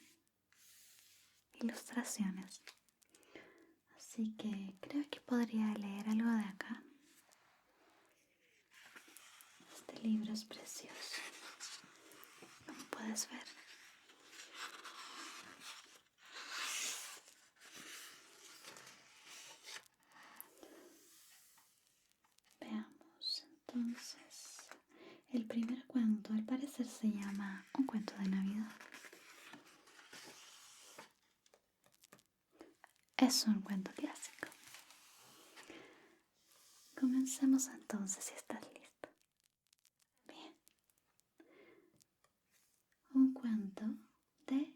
ilustraciones, así que creo que podría leer algo de acá. Este libro es precioso, como puedes ver. Veamos, entonces, el primer cuento al parecer se llama Un cuento de Navidad. Es un cuento clásico. Comencemos entonces si estás listo. Bien. Un cuento de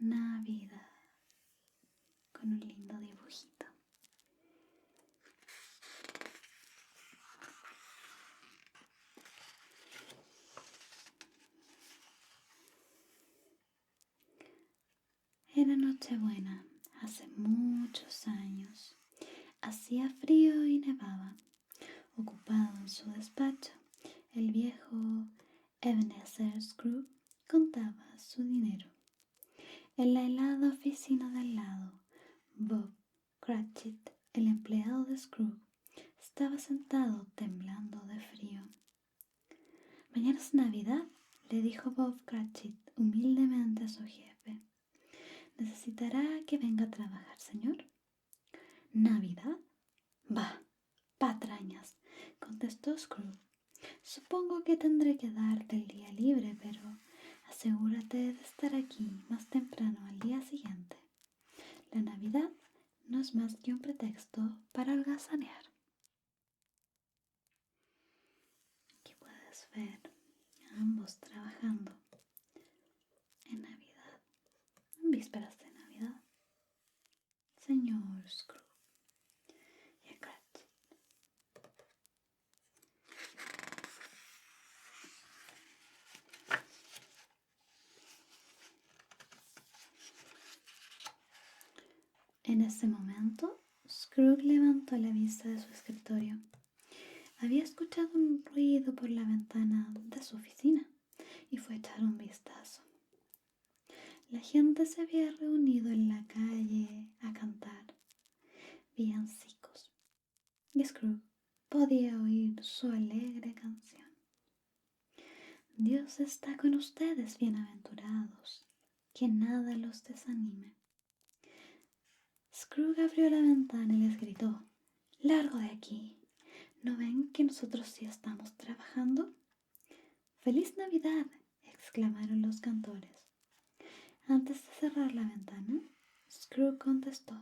Navidad con un lindo dibujito. Era Nochebuena, hace muchos años. Hacía frío y nevaba. Ocupado en su despacho, el viejo Ebenezer Scrooge contaba su dinero. En la helada oficina del lado, Bob Cratchit, el empleado de Scrooge, estaba sentado temblando de frío. «Mañana es Navidad», le dijo Bob Cratchit humildemente a su jefe. «¿Necesitará que venga a trabajar, señor?» «¿Navidad? Bah, patrañas», contestó Scrooge. «Supongo que tendré que darte el día libre, pero asegúrate de estar aquí más temprano al día siguiente. La Navidad no es más que un pretexto para holgazanear». Aquí puedes ver a ambos trabajando en Navidad, en vísperas de Navidad. Señor Scrooge y Cratchit. En ese momento, Scrooge levantó la vista de su escritorio. Había escuchado un ruido por la ventana de su oficina y fue a echar un vistazo. La gente se había reunido en la calle a cantar villancicos y Scrooge podía oír su alegre canción. «Dios está con ustedes, bienaventurados, que nada los desanime». Scrooge abrió la ventana y les gritó: «¡Largo de aquí! ¿No ven que nosotros sí estamos trabajando?» «¡Feliz Navidad!», exclamaron los cantores. Antes de cerrar la ventana, Scrooge contestó: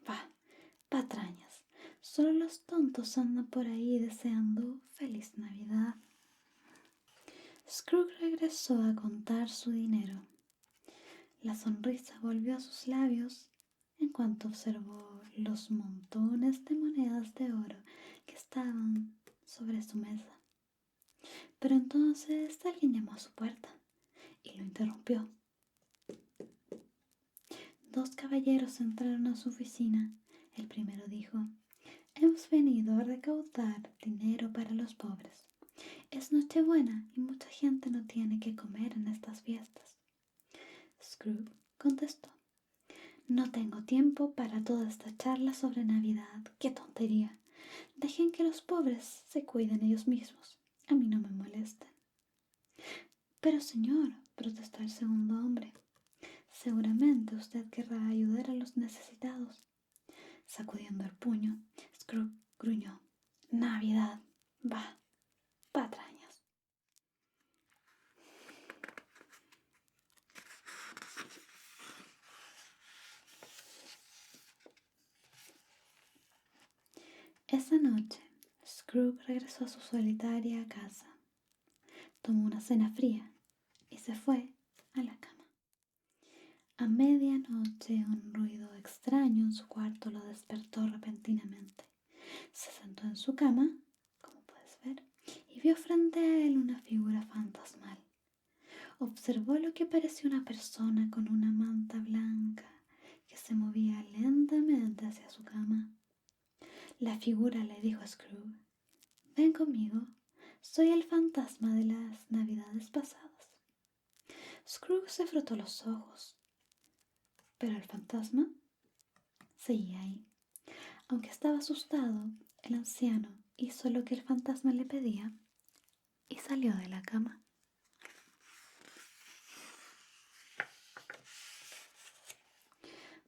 «Bah, patrañas, solo los tontos andan por ahí deseando feliz Navidad». Scrooge regresó a contar su dinero. La sonrisa volvió a sus labios en cuanto observó los montones de monedas de oro que estaban sobre su mesa. Pero entonces alguien llamó a su puerta y lo interrumpió. Dos caballeros entraron a su oficina. El primero dijo: «Hemos venido a recaudar dinero para los pobres. Es Nochebuena y mucha gente no tiene que comer en estas fiestas». Scrooge contestó: «No tengo tiempo para toda esta charla sobre Navidad. ¡Qué tontería! Dejen que los pobres se cuiden ellos mismos. A mí no me molesten». «Pero señor», protestó el segundo hombre, «seguramente usted querrá ayudar a los necesitados». Sacudiendo el puño, Scrooge gruñó: «Navidad, bah, patrañas». Esa noche, Scrooge regresó a su solitaria casa, tomó una cena fría y se fue a la cama. A medianoche un ruido extraño en su cuarto lo despertó repentinamente. Se sentó en su cama, como puedes ver, y vio frente a él una figura fantasmal. Observó lo que parecía una persona con una manta blanca que se movía lentamente hacia su cama. La figura le dijo a Scrooge: «Ven conmigo, soy el fantasma de las Navidades pasadas». Scrooge se frotó los ojos, pero el fantasma seguía ahí. Aunque estaba asustado, el anciano hizo lo que el fantasma le pedía y salió de la cama.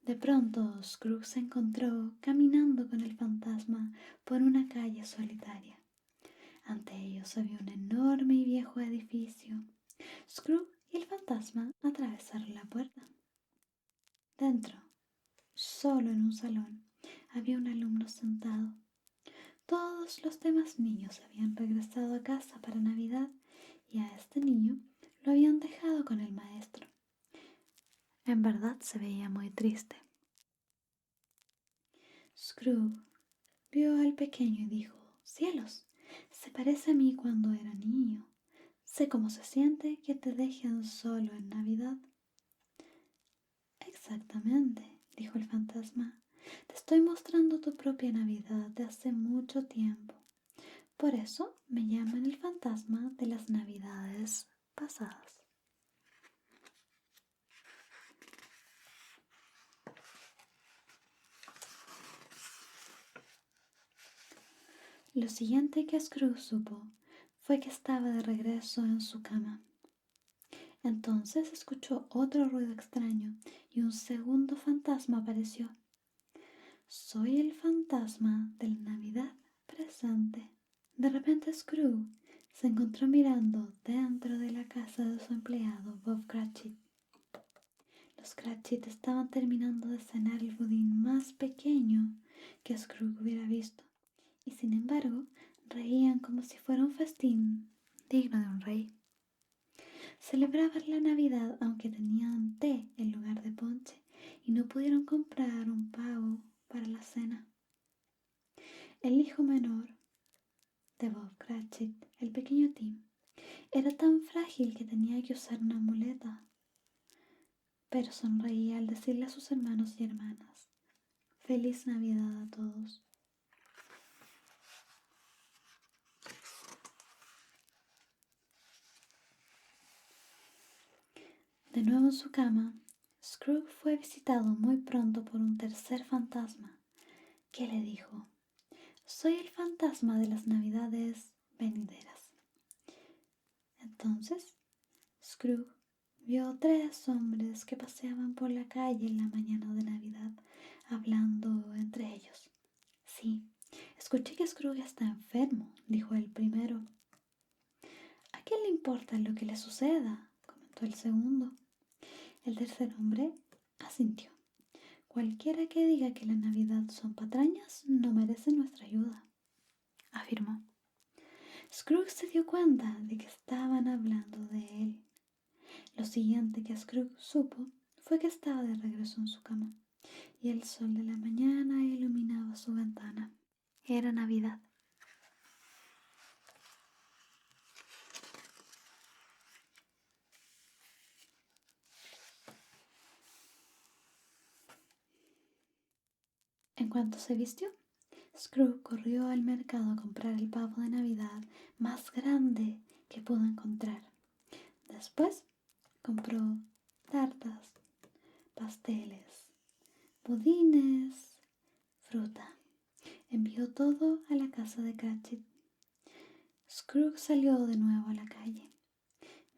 De pronto, Scrooge se encontró caminando con el fantasma por una calle solitaria. Ante ellos había un enorme y viejo edificio. Scrooge y el fantasma atravesaron la puerta. Dentro, solo en un salón, había un alumno sentado. Todos todos los demás niños habían regresado a casa para Navidad y a este niño lo habían dejado con el maestro. En verdad se veía muy triste. Scrooge vio al pequeño y dijo: «Cielos, se parece a mí cuando era niño. Sé cómo se siente que te dejen solo en Navidad». «Exactamente», dijo el fantasma. «Te estoy mostrando tu propia Navidad de hace mucho tiempo. Por eso me llaman el fantasma de las Navidades pasadas». Lo siguiente que Scrooge supo fue que estaba de regreso en su cama. Entonces escuchó otro ruido extraño y un segundo fantasma apareció. «Soy el fantasma de la Navidad presente». De repente Scrooge se encontró mirando dentro de la casa de su empleado Bob Cratchit. Los Cratchit estaban terminando de cenar el budín más pequeño que Scrooge hubiera visto, y sin embargo reían como si fuera un festín digno de un rey. Celebraban la Navidad aunque tenían té en lugar de ponche y no pudieron comprar un pavo para la cena. El hijo menor de Bob Cratchit, el pequeño Tim, era tan frágil que tenía que usar una muleta, pero sonreía al decirle a sus hermanos y hermanas: «Feliz Navidad a todos». De nuevo en su cama, Scrooge fue visitado muy pronto por un tercer fantasma, que le dijo: «Soy el fantasma de las Navidades venideras». Entonces Scrooge vio 3 hombres que paseaban por la calle en la mañana de Navidad, hablando entre ellos. «Sí, escuché que Scrooge está enfermo», dijo el primero. «¿A quién le importa lo que le suceda?», comentó el segundo. El tercer hombre asintió. «Cualquiera que diga que la Navidad son patrañas no merece nuestra ayuda», afirmó. Scrooge se dio cuenta de que estaban hablando de él. Lo siguiente que Scrooge supo fue que estaba de regreso en su cama y el sol de la mañana iluminaba su ventana. Era Navidad. En cuanto se vistió, Scrooge corrió al mercado a comprar el pavo de Navidad más grande que pudo encontrar. Después compró tartas, pasteles, budines, fruta. Envió todo a la casa de Cratchit. Scrooge salió de nuevo a la calle.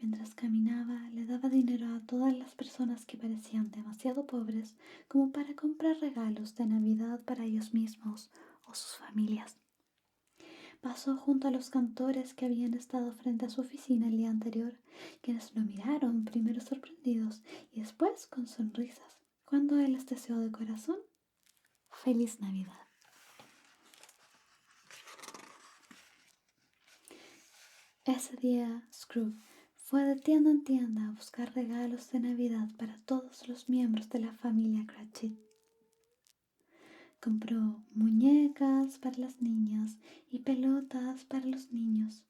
Mientras caminaba, le daba dinero a todas las personas que parecían demasiado pobres como para comprar regalos de Navidad para ellos mismos o sus familias. Pasó junto a los cantores que habían estado frente a su oficina el día anterior, quienes lo miraron primero sorprendidos y después con sonrisas, cuando él les deseó de corazón: «Feliz Navidad». Ese día Scrooge fue de tienda en tienda a buscar regalos de Navidad para todos los miembros de la familia Cratchit. Compró muñecas para las niñas y pelotas para los niños.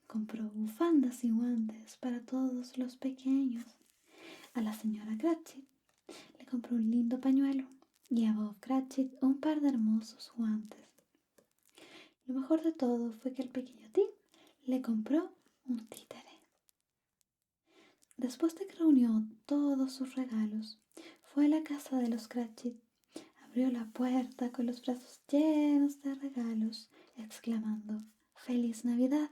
Compró bufandas y guantes para todos los pequeños. A la señora Cratchit le compró un lindo pañuelo y a Bob Cratchit un par de hermosos guantes. Lo mejor de todo fue que el pequeño Tim le compró un títere. Después de que reunió todos sus regalos, fue a la casa de los Cratchit. Abrió la puerta con los brazos llenos de regalos, exclamando: «¡Feliz Navidad!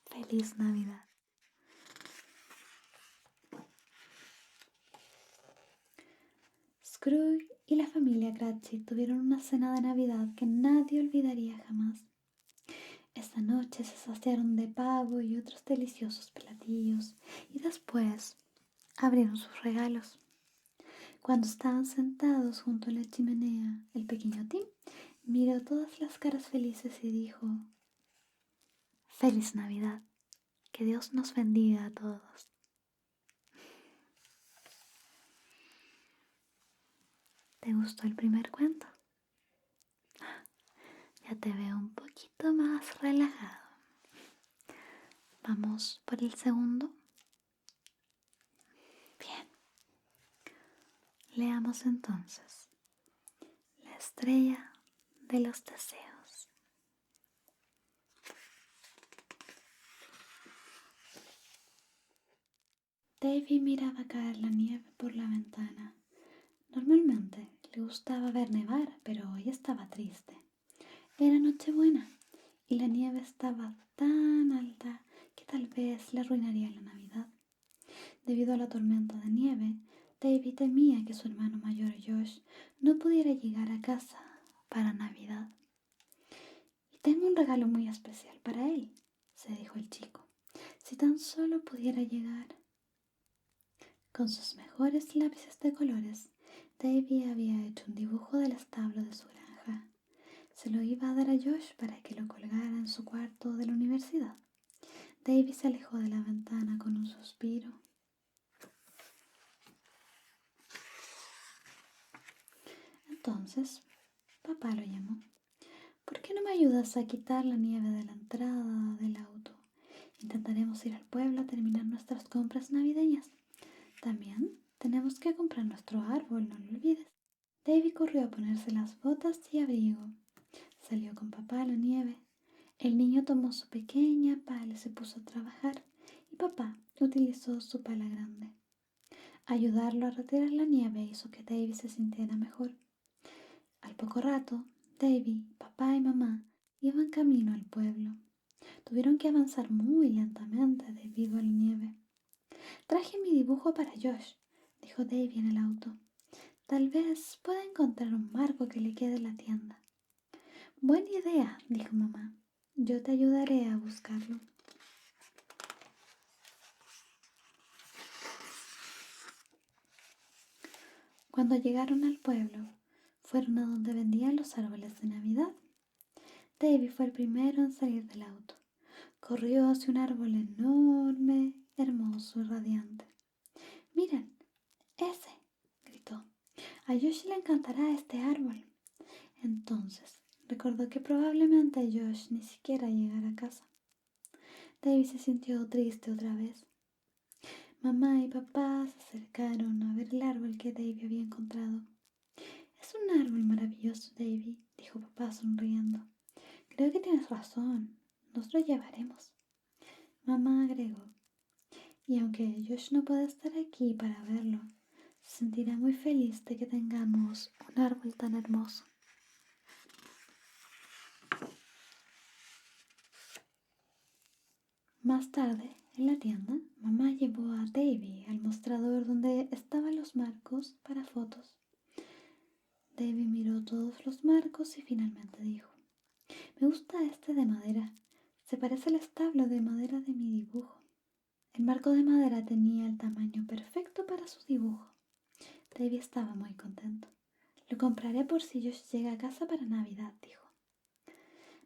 ¡Feliz Navidad!». Scrooge y la familia Cratchit tuvieron una cena de Navidad que nadie olvidaría jamás. Esta noche se saciaron de pavo y otros deliciosos platillos y después abrieron sus regalos. Cuando estaban sentados junto a la chimenea, el pequeño Tim miró todas las caras felices y dijo: ¡Feliz Navidad! Que Dios nos bendiga a todos. ¿Te gustó el primer cuento? Ya te veo un poquito más relajado. ¿Vamos por el segundo? Bien. Leamos entonces La estrella de los deseos. Davy miraba caer la nieve por la ventana. Normalmente le gustaba ver nevar, pero hoy estaba triste. Era Nochebuena y la nieve estaba tan alta que tal vez le arruinaría la Navidad. Debido a la tormenta de nieve, Davy temía que su hermano mayor Josh no pudiera llegar a casa para Navidad. Y tengo un regalo muy especial para él, se dijo el chico. Si tan solo pudiera llegar. Con sus mejores lápices de colores, Davy había hecho un dibujo del establo de su granja. Se lo iba a dar a Josh para que lo colgara en su cuarto de la universidad. Davy se alejó de la ventana con un suspiro. Entonces, papá lo llamó. ¿Por qué no me ayudas a quitar la nieve de la entrada del auto? Intentaremos ir al pueblo a terminar nuestras compras navideñas. También tenemos que comprar nuestro árbol, no lo olvides. Davy corrió a ponerse las botas y abrigo. Salió con papá a la nieve. El niño tomó su pequeña pala y se puso a trabajar, y papá utilizó su pala grande. Ayudarlo a retirar la nieve hizo que Davy se sintiera mejor. Al poco rato, Davy, papá y mamá iban camino al pueblo. Tuvieron que avanzar muy lentamente debido a la nieve. Traje mi dibujo para Josh, dijo Davy en el auto. Tal vez pueda encontrar un marco que le quede en la tienda. Buena idea, dijo mamá. Yo te ayudaré a buscarlo. Cuando llegaron al pueblo, fueron a donde vendían los árboles de Navidad. Davy fue el primero en salir del auto. Corrió hacia un árbol enorme, hermoso y radiante. Miren, ese, gritó. A Josh le encantará este árbol. Entonces recordó que probablemente Josh ni siquiera llegara a casa. Davy se sintió triste otra vez. Mamá y papá se acercaron a ver el árbol que Davy había encontrado. Es un árbol maravilloso, Davy, dijo papá sonriendo. Creo que tienes razón. Nos lo llevaremos. Mamá agregó. Y aunque Josh no puede estar aquí para verlo, se sentirá muy feliz de que tengamos un árbol tan hermoso. Más tarde, en la tienda, mamá llevó a Davy al mostrador donde estaban los marcos para fotos. Davy miró todos los marcos y finalmente dijo: Me gusta este de madera. Se parece al establo de madera de mi dibujo. El marco de madera tenía el tamaño perfecto para su dibujo. Davy estaba muy contento. Lo compraré por si Josh llega a casa para Navidad, dijo.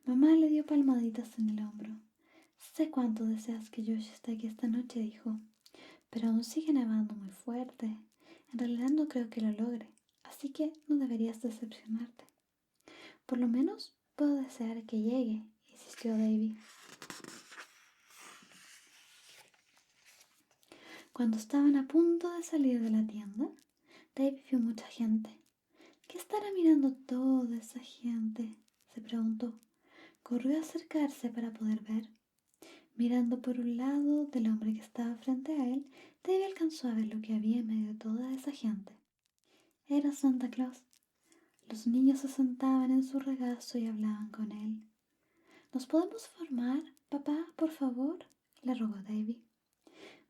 Mamá le dio palmaditas en el hombro. Sé cuánto deseas que Josh esté aquí esta noche, dijo. Pero aún sigue nevando muy fuerte. En realidad no creo que lo logre, así que no deberías decepcionarte. Por lo menos puedo desear que llegue, insistió Davy. Cuando estaban a punto de salir de la tienda, Davy vio mucha gente. ¿Qué estará mirando toda esa gente?, se preguntó. Corrió a acercarse para poder ver. Mirando por un lado del hombre que estaba frente a él, Davy alcanzó a ver lo que había en medio de toda esa gente. Era Santa Claus. Los niños se sentaban en su regazo y hablaban con él. ¿Nos podemos formar, papá, por favor?, le rogó Davy.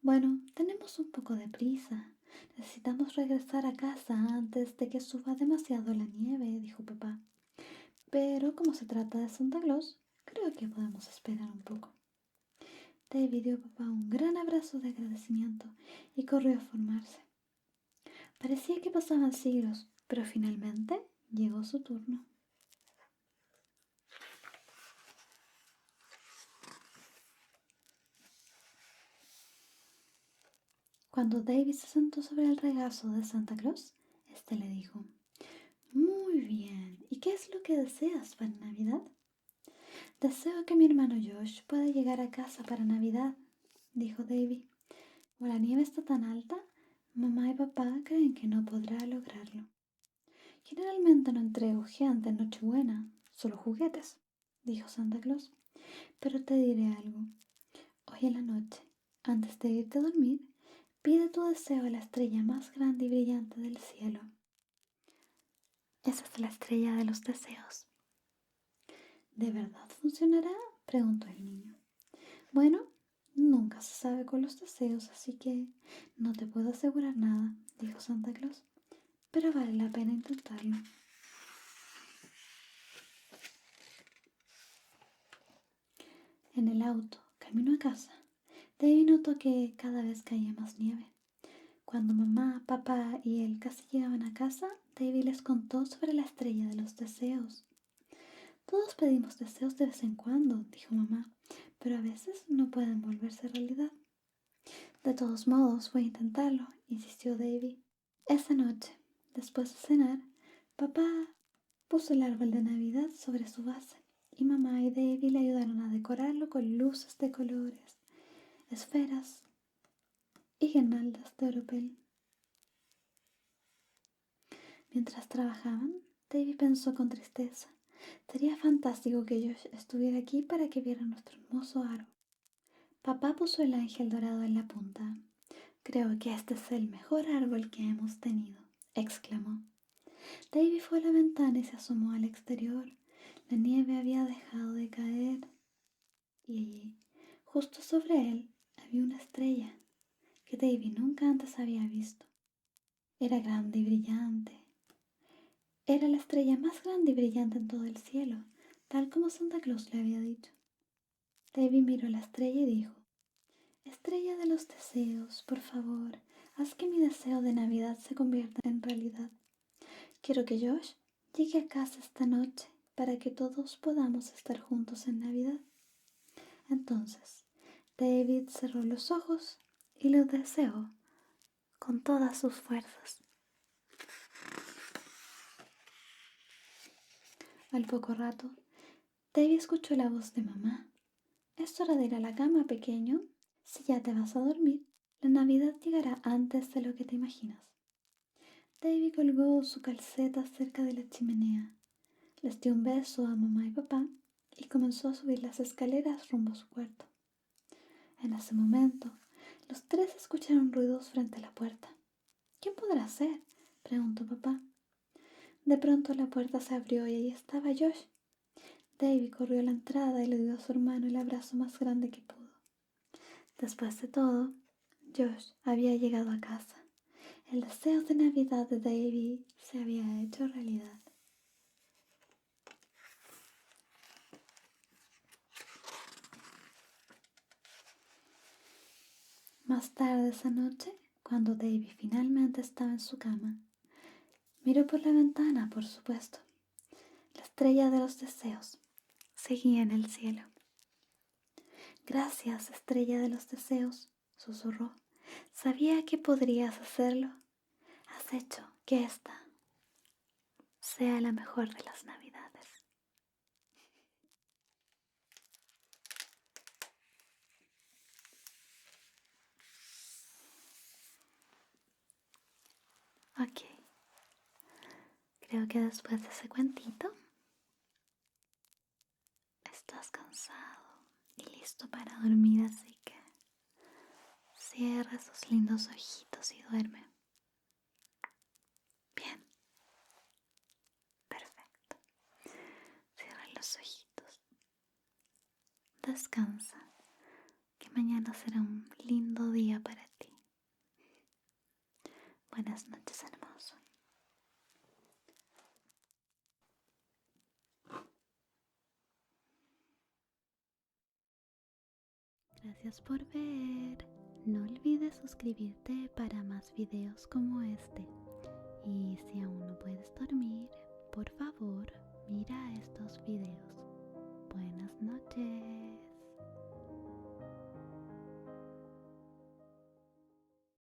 Bueno, tenemos un poco de prisa. Necesitamos regresar a casa antes de que suba demasiado la nieve, dijo papá. Pero como se trata de Santa Claus, creo que podemos esperar un poco. Davy dio a papá un gran abrazo de agradecimiento y corrió a formarse. Parecía que pasaban siglos, pero finalmente llegó su turno. Cuando David se sentó sobre el regazo de Santa Claus, este le dijo: Muy bien, ¿y qué es lo que deseas para Navidad? Deseo que mi hermano Josh pueda llegar a casa para Navidad, dijo David. Como la nieve está tan alta, mamá y papá creen que no podrá lograrlo. Generalmente no entrego gente en Nochebuena, solo juguetes, dijo Santa Claus. Pero te diré algo. Hoy en la noche, antes de irte a dormir, pide tu deseo a la estrella más grande y brillante del cielo. Esa es la estrella de los deseos. ¿De verdad funcionará? Preguntó el niño. Bueno, nunca se sabe con los deseos, así que no te puedo asegurar nada, dijo Santa Claus, pero vale la pena intentarlo. En el auto, camino a casa, David notó que cada vez caía más nieve. Cuando mamá, papá y él casi llegaban a casa, David les contó sobre la estrella de los deseos. Todos pedimos deseos de vez en cuando, dijo mamá, pero a veces no pueden volverse realidad. De todos modos, voy a intentarlo, insistió David. Esa noche, después de cenar, papá puso el árbol de Navidad sobre su base y mamá y David le ayudaron a decorarlo con luces de colores, esferas y guirnaldas de oropel. Mientras trabajaban, David pensó con tristeza: sería fantástico que Josh estuviera aquí para que viera nuestro hermoso árbol. Papá puso el ángel dorado en la punta. Creo que este es el mejor árbol que hemos tenido, exclamó. David fue a la ventana y se asomó al exterior. La nieve había dejado de caer y allí, justo sobre él, había una estrella que David nunca antes había visto. Era grande y brillante. Era la estrella más grande y brillante en todo el cielo, tal como Santa Claus le había dicho. David miró la estrella y dijo: Estrella de los deseos, por favor, haz que mi deseo de Navidad se convierta en realidad. Quiero que Josh llegue a casa esta noche para que todos podamos estar juntos en Navidad. Entonces, David cerró los ojos y lo deseó con todas sus fuerzas. Al poco rato, David escuchó la voz de mamá. Es hora de ir a la cama, pequeño. Si ya te vas a dormir, la Navidad llegará antes de lo que te imaginas. David colgó su calceta cerca de la chimenea, les dio un beso a mamá y papá y comenzó a subir las escaleras rumbo a su cuarto. En ese momento, los tres escucharon ruidos frente a la puerta. ¿Quién podrá ser?, preguntó papá. De pronto la puerta se abrió y allí estaba Josh. David corrió a la entrada y le dio a su hermano el abrazo más grande que pudo. Después de todo, Josh había llegado a casa. El deseo de Navidad de David se había hecho realidad. Más tarde esa noche, cuando David finalmente estaba en su cama, miró por la ventana, por supuesto. La estrella de los deseos seguía en el cielo. Gracias, estrella de los deseos, susurró. Sabía que podrías hacerlo. Has hecho que esta sea la mejor de las Navidades. Ok, creo que después de ese cuentito estás cansado y listo para dormir, así que cierra esos lindos ojitos y duerme. Bien, perfecto. Cierra los ojitos. Descansa, que mañana será un lindo día para ti. Buenas noches, hermoso. Gracias por ver. No olvides suscribirte para más videos como este. Y si aún no puedes dormir,